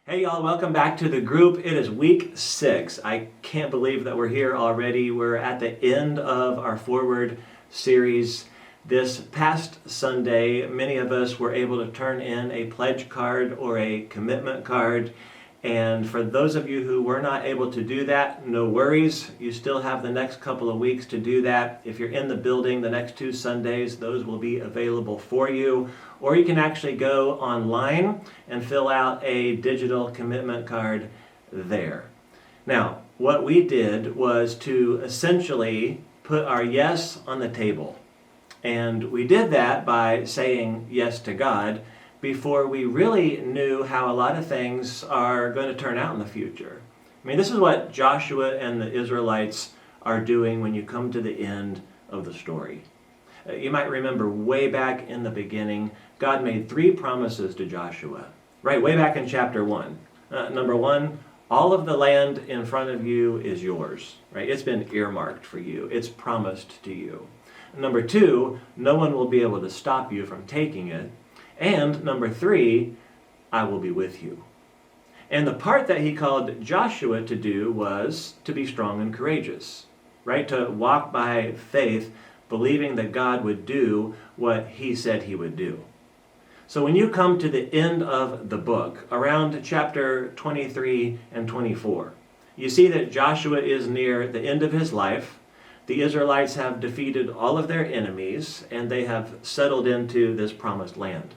Hey y'all, welcome back to the group. It is week 6. I can't believe that we're here already. We're at the end of our Forward series. This past Sunday, many of us were able to turn in a pledge card or a commitment card. And for those of you who were not able to do that, no worries. You still have the next couple of weeks to do that. If you're in the building the next 2 Sundays, those will be available for you. Or you can actually go online and fill out a digital commitment card there. Now, what we did was to essentially put our yes on the table. And we did that by saying yes to God before we really knew how a lot of things are going to turn out in the future. I mean, this is what Joshua and the Israelites are doing when you come to the end of the story. You might remember way back in the beginning, God made 3 promises to Joshua, right? Way back in chapter 1. Number 1, all of the land in front of you is yours, right? It's been earmarked for you. It's promised to you. Number 2, no one will be able to stop you from taking it. And number 3, I will be with you. And the part that he called Joshua to do was to be strong and courageous, right? To walk by faith, believing that God would do what he said he would do. So when you come to the end of the book, around chapter 23 and 24, you see that Joshua is near the end of his life. The Israelites have defeated all of their enemies, and they have settled into this promised land.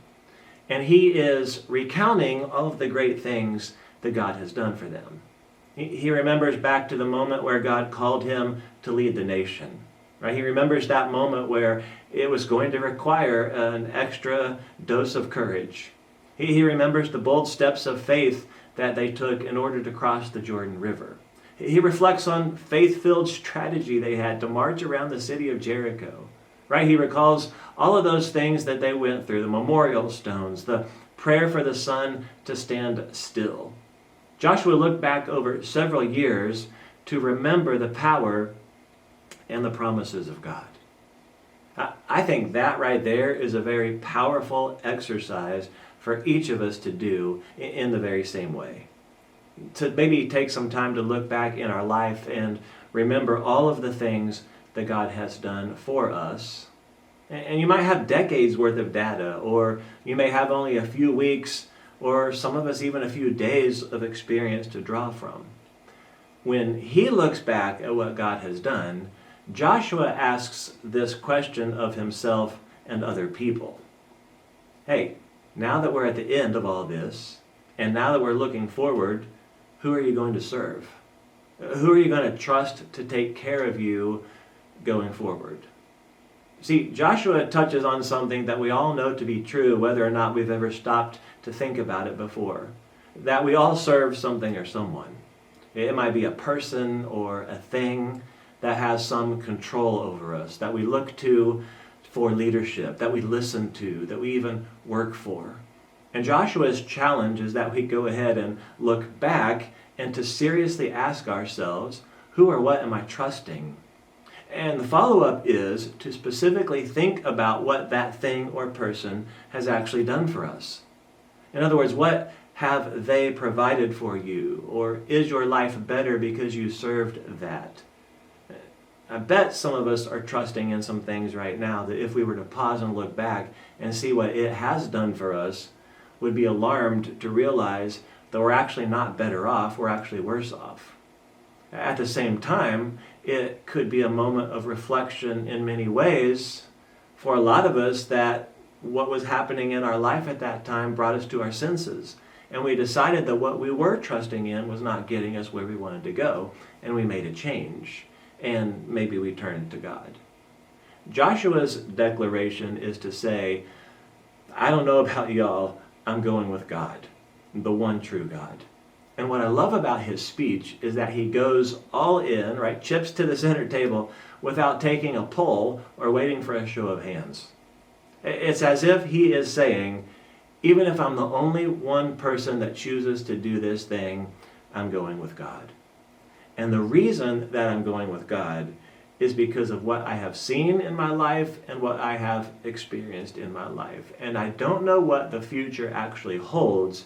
And he is recounting all of the great things that God has done for them. He remembers back to the moment where God called him to lead the nation. Right? He remembers that moment where it was going to require an extra dose of courage. He remembers the bold steps of faith that they took in order to cross the Jordan River. He reflects on faith-filled strategy they had to march around the city of Jericho. Right? He recalls all of those things that they went through, the memorial stones, the prayer for the sun to stand still. Joshua looked back over several years to remember the power and the promises of God. I think that right there is a very powerful exercise for each of us to do in the very same way. To maybe take some time to look back in our life and remember all of the things that God has done for us. And you might have decades worth of data, or you may have only a few weeks, or some of us even a few days of experience to draw from. When he looks back at what God has done, Joshua asks this question of himself and other people. Hey, now that we're at the end of all this, and now that we're looking forward, who are you going to serve? Who are you going to trust to take care of you going forward? See, Joshua touches on something that we all know to be true, whether or not we've ever stopped to think about it before. That we all serve something or someone. It might be a person or a thing that has some control over us, that we look to for leadership, that we listen to, that we even work for. And Joshua's challenge is that we go ahead and look back and to seriously ask ourselves, who or what am I trusting? And the follow-up is to specifically think about what that thing or person has actually done for us. In other words, what have they provided for you? Or is your life better because you served that? I bet some of us are trusting in some things right now that if we were to pause and look back and see what it has done for us, would be alarmed to realize that we're actually not better off, we're actually worse off. At the same time, it could be a moment of reflection in many ways for a lot of us that what was happening in our life at that time brought us to our senses. And we decided that what we were trusting in was not getting us where we wanted to go, and we made a change. And maybe we turned to God. Joshua's declaration is to say, I don't know about y'all, I'm going with God, the one true God. And what I love about his speech is that he goes all in, right, chips to the center table without taking a poll or waiting for a show of hands. It's as if he is saying, even if I'm the only one person that chooses to do this thing, I'm going with God. And the reason that I'm going with God is because of what I have seen in my life and what I have experienced in my life. And I don't know what the future actually holds,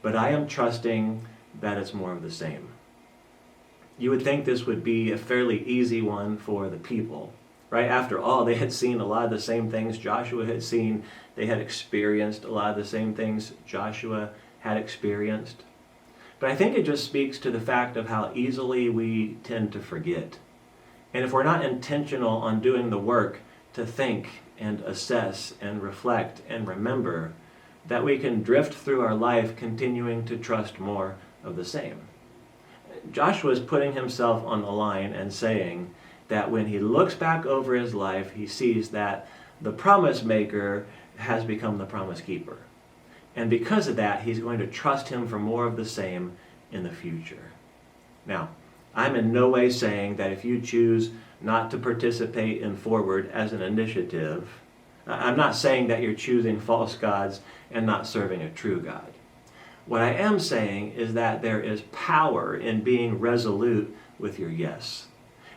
but I am trusting that it's more of the same. You would think this would be a fairly easy one for the people, right? After all, they had seen a lot of the same things Joshua had seen. They had experienced a lot of the same things Joshua had experienced. But I think it just speaks to the fact of how easily we tend to forget. And if we're not intentional on doing the work to think and assess and reflect and remember, that we can drift through our life continuing to trust more of the same. Joshua is putting himself on the line and saying that when he looks back over his life, he sees that the promise maker has become the promise keeper. And because of that, he's going to trust him for more of the same in the future. Now, I'm in no way saying that if you choose not to participate in Forward as an initiative, I'm not saying that you're choosing false gods and not serving a true God. What I am saying is that there is power in being resolute with your yes,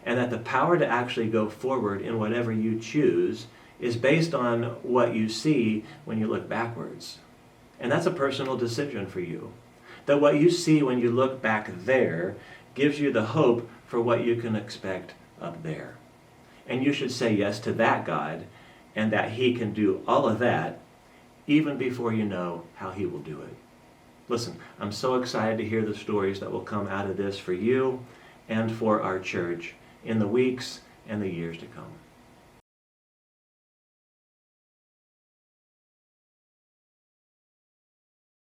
and that the power to actually go forward in whatever you choose is based on what you see when you look backwards. And that's a personal decision for you. That what you see when you look back there gives you the hope for what you can expect up there. And you should say yes to that God, and that He can do all of that even before you know how He will do it. Listen, I'm so excited to hear the stories that will come out of this for you and for our church in the weeks and the years to come.